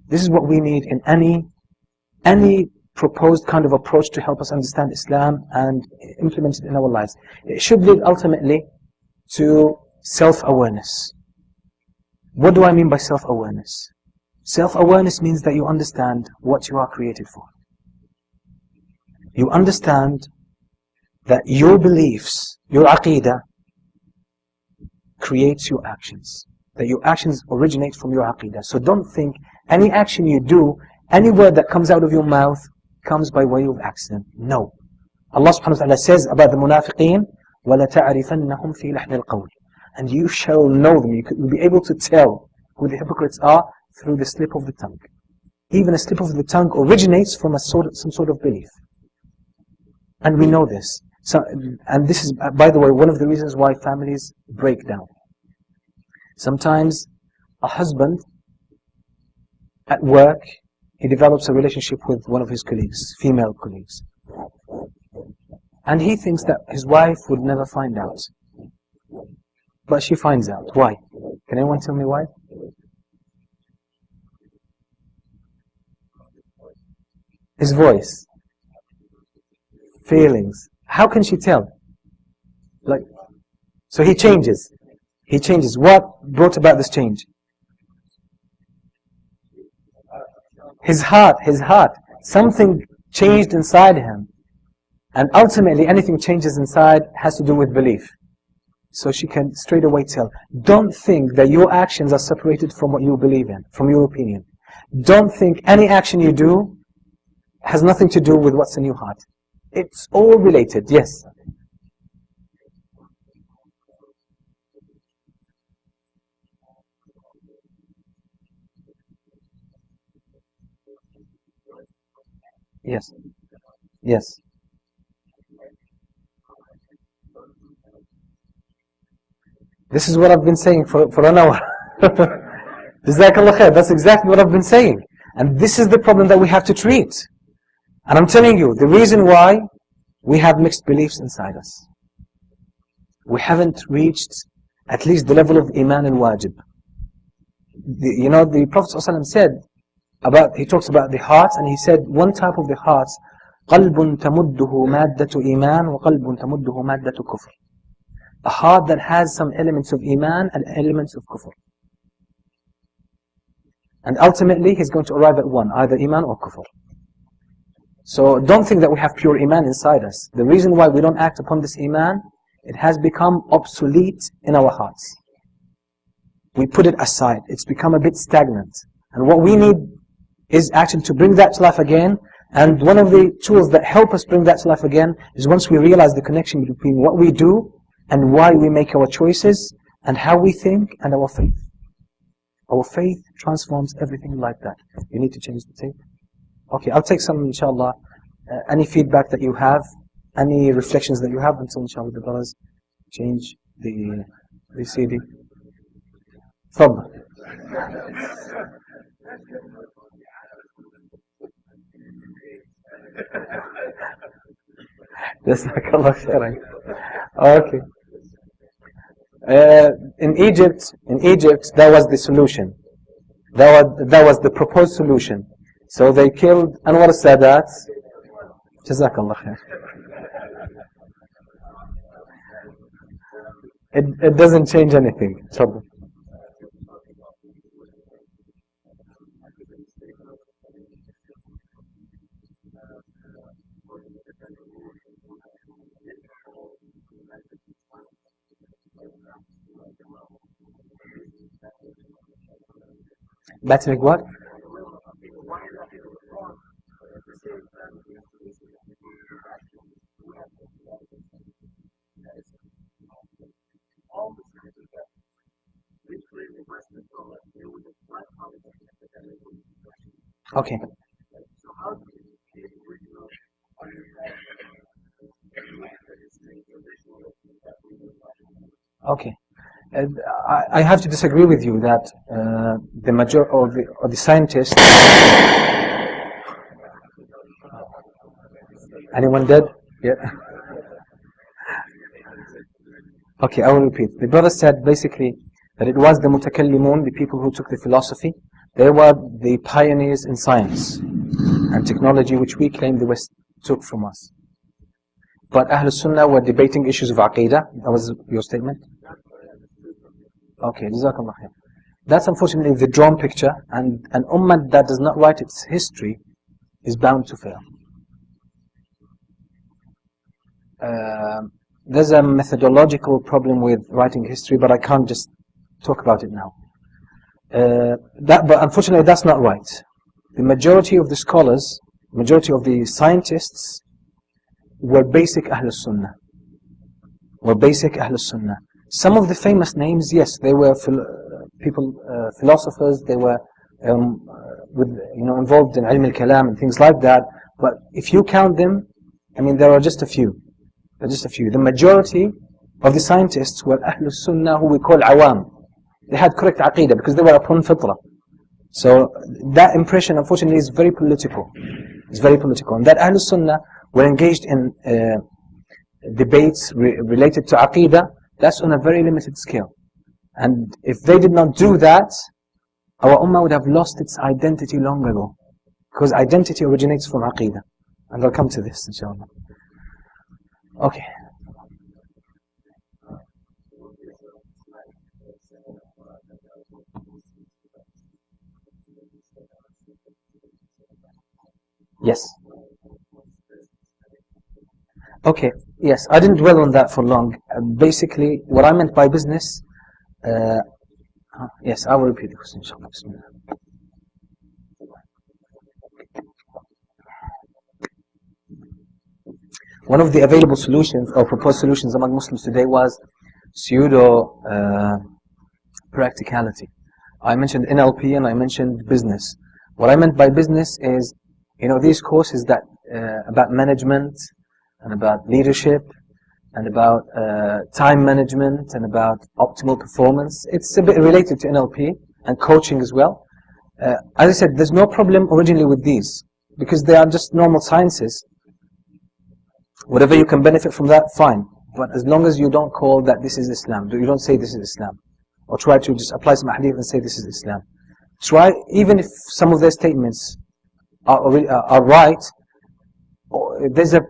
This is what we need in any proposed kind of approach to help us understand Islam and implement it in our lives. It should lead ultimately to self-awareness. What do I mean by self-awareness? Self-awareness means that you understand what you are created for. You understand that your beliefs, your aqidah, creates your actions. That your actions originate from your aqidah. So don't think any action you do, any word that comes out of your mouth comes by way of accident. No. Allah subhanahu wa ta'ala says about the munafiqeen, وَلَتَعْرِفَنَّهُمْ فِي لَحْنِ الْقَوْلِ. And you shall know them, you'll be able to tell who the hypocrites are through the slip of the tongue. Even a slip of the tongue originates from some sort of belief. And we know this. So, and this is, by the way, one of the reasons why families break down. Sometimes a husband at work, he develops a relationship with one of his colleagues, female colleagues. And he thinks that his wife would never find out. But she finds out. Why? Can anyone tell me why? His voice. Feelings. How can she tell? So he changes. He changes. What brought about this change? His heart. Something changed inside him. And ultimately, anything changes inside has to do with belief. So she can straight away tell. Don't think that your actions are separated from what you believe in, from your opinion. Don't think any action you do has nothing to do with what's in your heart. It's all related, yes. Yes. Yes. This is what I've been saying for an hour. Jazakallah khair. That's exactly what I've been saying. And this is the problem that we have to treat. And I'm telling you, the reason why we have mixed beliefs inside us. We haven't reached at least the level of Iman and Wajib. The Prophet ﷺ said, he talks about the hearts, and he said, one type of the hearts, قَلْبٌ تَمُدُّهُ مَادَّةُ إِيمَانٍ وَقَلْبٌ تَمُدُّهُ مَادَّةُ كُفْرٍ. A heart that has some elements of Iman and elements of Kufr. And ultimately, he's going to arrive at one, either Iman or Kufr. So don't think that we have pure Iman inside us. The reason why we don't act upon this Iman, it has become obsolete in our hearts. We put it aside. It's become a bit stagnant. And what we need is actually to bring that to life again. And one of the tools that help us bring that to life again is once we realize the connection between what we do and why we make our choices and how we think and our faith. Our faith transforms everything like that. You need to change the tape. Okay, I'll take some, inshallah, any feedback that you have, any reflections that you have until, inshallah, the brothers change the CD. Fadl. Jazakallah khairan. Okay. In Egypt, that was the solution. That was the proposed solution. So they killed Anwar Sadat. Jazakallah khair. It doesn't change anything. Trouble. Batting what? Okay. Okay. I have to disagree with you that the majority of the scientists. Anyone dead? Yeah. Okay, I will repeat. The brother said basically that it was the mutakallimun, the people who took the philosophy, They were the pioneers in science and technology, which we claim the West took from us. But Ahl Sunnah were debating issues of Aqidah. That was your statement? Okay, Jazakallah khair. That's unfortunately the drawn picture, and an ummah that does not write its history is bound to fail. There's a methodological problem with writing history, but I can't just talk about it now. But unfortunately, that's not right. The majority of the scholars, majority of the scientists, were basic Ahl Sunnah. Some of the famous names, yes, they were philosophers. They were involved in ilm al-kalam and things like that. But if you count them, I mean, there are just a few. The majority of the scientists were Ahl Sunnah, who we call awam. They had correct aqidah because they were upon fitrah. So that impression, unfortunately, is very political. It's very political. And that Ahl Sunnah were engaged in debates related to aqidah. That's on a very limited scale. And if they did not do that, our ummah would have lost its identity long ago. Because identity originates from aqidah. And I'll come to this, inshallah. Okay. Yes. Okay. Yes, I didn't dwell on that for long. Basically, what I meant by business, yes, I will repeat the question, inshallah. Bismillah. One of the available solutions or proposed solutions among Muslims today was pseudo practicality. I mentioned NLP and I mentioned business. What I meant by business is, these courses that about management and about leadership and about time management and about optimal performance. It's a bit related to NLP and coaching as well. As I said, there's no problem originally with these because they are just normal sciences. Whatever you can benefit from that, fine. But as long as you don't call that this is Islam, you don't say this is Islam, or try to just apply some hadith and say this is Islam. Try, even if some of their statements are right, there's a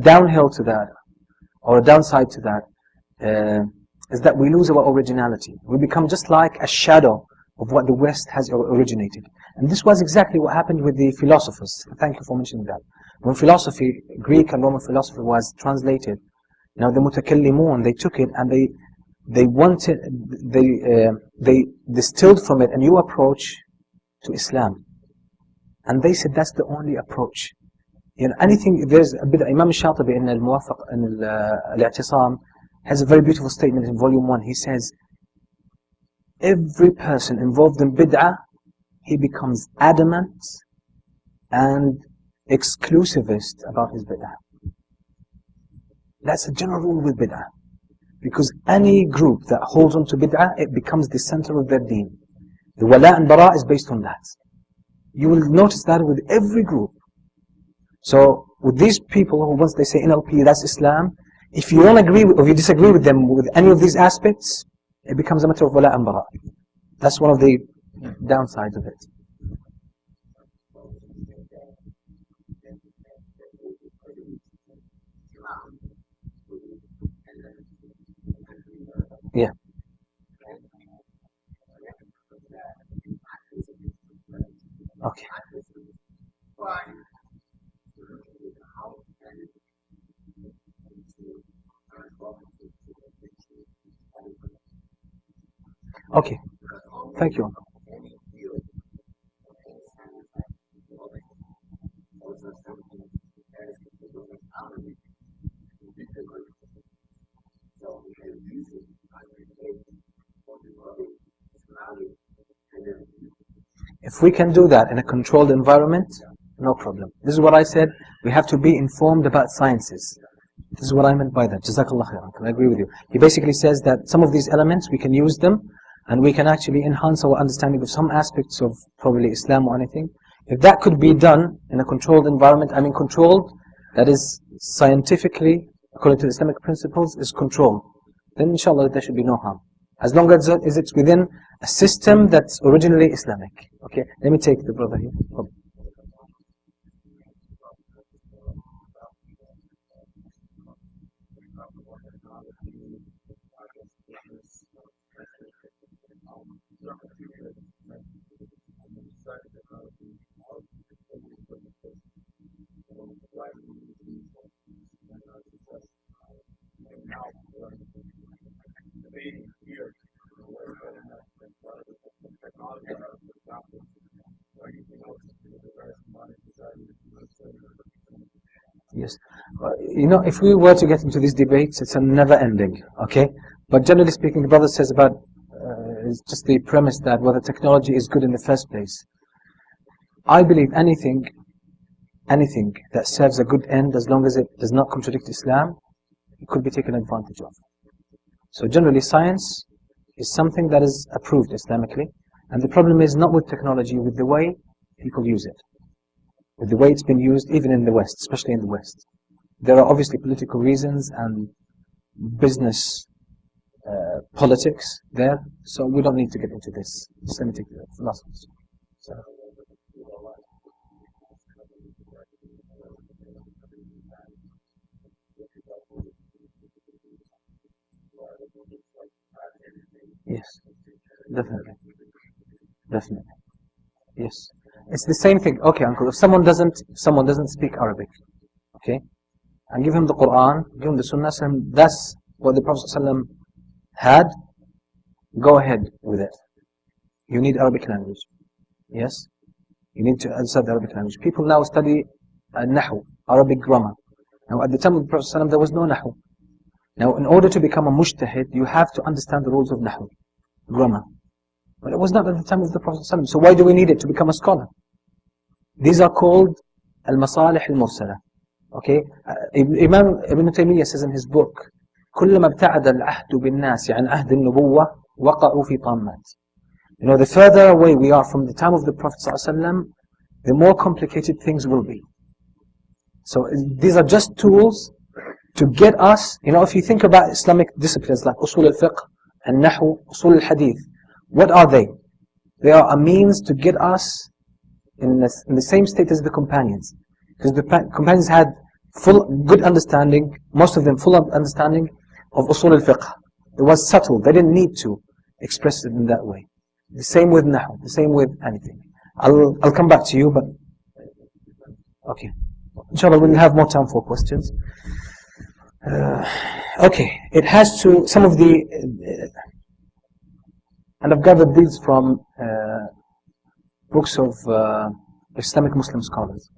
downhill to that, or a downside to that, is that we lose our originality. We become just like a shadow of what the West has originated. And this was exactly what happened with the philosophers. Thank you for mentioning that. When philosophy, Greek and Roman philosophy was translated, the mutakallimun, they took it and they distilled from it a new approach to Islam. And they said that's the only approach. Anything, there's a bit, Imam Shatibi in Al-Muwafaq, in Al-I'tisam, has a very beautiful statement in volume 1. He says, every person involved in bid'ah, he becomes adamant and exclusivist about his bid'ah. That's a general rule with bid'ah. Because any group that holds on to bid'ah, it becomes the center of their deen. The wala and bara is based on that. You will notice that with every group. So, with these people who once they say NLP, that's Islam, if you don't agree with, or you disagree with them with any of these aspects, it becomes a matter of wala and bara. That's one of the downsides of it. Yeah. Okay. Okay. Thank you. If we can do that in a controlled environment, no problem. This is what I said. We have to be informed about sciences. This is what I meant by that. Jazakallah khairan. I agree with you. He basically says that some of these elements, we can use them, and we can actually enhance our understanding of some aspects of probably Islam or anything. If that could be done in a controlled environment, I mean controlled, that is scientifically, according to Islamic principles, is controlled, then inshallah there should be no harm. as long as it's within a system that's originally Islamic. Okay, let me take the brother here. Oh. Yes. You know, if we were to get into these debates, it's a never ending, okay? But generally speaking, the brother says about it's just the premise that whether technology is good in the first place. I believe anything that serves a good end, as long as it does not contradict Islam, it could be taken advantage of. So generally, science is something that is approved Islamically, and the problem is not with technology, with the way people use it. With the way it's been used, even in the West, especially in the West. There are obviously political reasons and business politics there, so we don't need to get into this Semitic philosophy. So. Yes, definitely. Definitely. Yes. It's the same thing. Okay, uncle, if someone doesn't speak Arabic, okay, and give him the Quran, give him the Sunnah, and that's what the Prophet ﷺ had, go ahead with it. You need Arabic language. Yes? You need to understand the Arabic language. People now study Nahu, Arabic grammar. Now at the time of the Prophet ﷺ, there was no Nahu. Now in order to become a mujtahid, you have to understand the rules of Nahu, grammar. But it was not at the time of the Prophet ﷺ. So why do we need it to become a scholar? These are called al-masalih al-mursala. Okay? Imam Ibn Taymiyyah says in his book, كلما ابتعد العهد بالناس عن عهد النبوة وقعوا في طامات. You know, the further away we are from the time of the Prophet ﷺ, the more complicated things will be. So these are just tools to get us, you know, if you think about Islamic disciplines like usul al-fiqh and nahu, usul al-hadith, what are they? They are a means to get us in the same state as the companions. Because the companions had good understanding, most of them full understanding of usul al-fiqh. It was subtle, they didn't need to express it in that way. The same with nahu, the same with anything. I'll come back to you, but okay. Inshallah, we'll have more time for questions. Okay, it has to, some of the, and I've gathered these from books of Islamic Muslim scholars.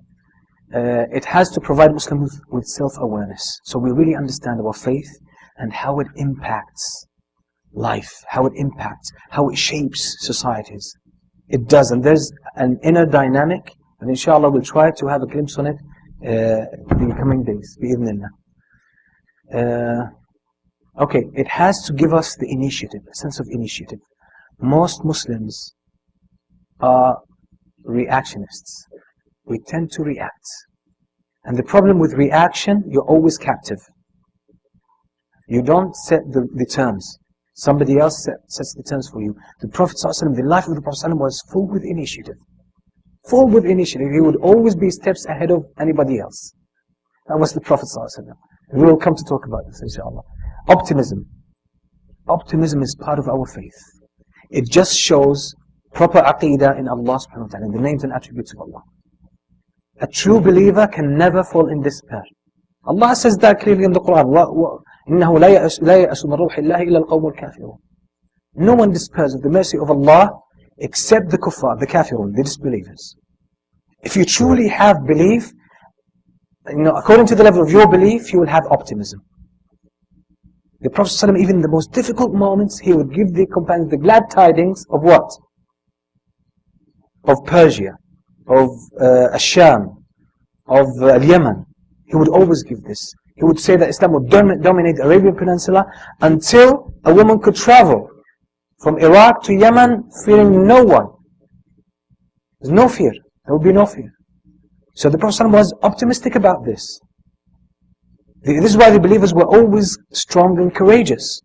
It has to provide Muslims with self-awareness, so we really understand our faith and how it impacts life, how it shapes societies. It does, and there's an inner dynamic, and inshallah we'll try to have a glimpse on it in the coming days, bi'idhnillah. Okay, it has to give us the initiative, a sense of initiative. Most Muslims are reactionists. We tend to react. And the problem with reaction, you're always captive. You don't set the terms. Somebody else sets the terms for you. The Prophet ﷺ, the life of the Prophet ﷺ was full with initiative. Full with initiative. He would always be steps ahead of anybody else. That was the Prophet ﷺ. We will come to talk about this, inshallah. Optimism. Optimism is part of our faith. It just shows proper aqidah in Allah subhanahu wa ta'ala, in the names and attributes of Allah. A true believer can never fall in despair. Allah says that clearly in the Quran. إِنَّهُ لَا يَأْسُ مِنْ رَوْحِ اللَّهِ إِلَّا الْقَوْمُ الْكَافِرُونَ. No one despairs of the mercy of Allah except the kuffar, the kafirun, the disbelievers. If you truly have belief, you know, according to the level of your belief, you will have optimism. The Prophet ﷺ, even in the most difficult moments, he would give the companions the glad tidings of what? Of Persia, of Asham, of Yemen. He would always give this. He would say that Islam would dominate the Arabian Peninsula until a woman could travel from Iraq to Yemen fearing no one. There's no fear. There would be no fear. So the Prophet ﷺ was optimistic about this. This is why the believers were always strong and courageous.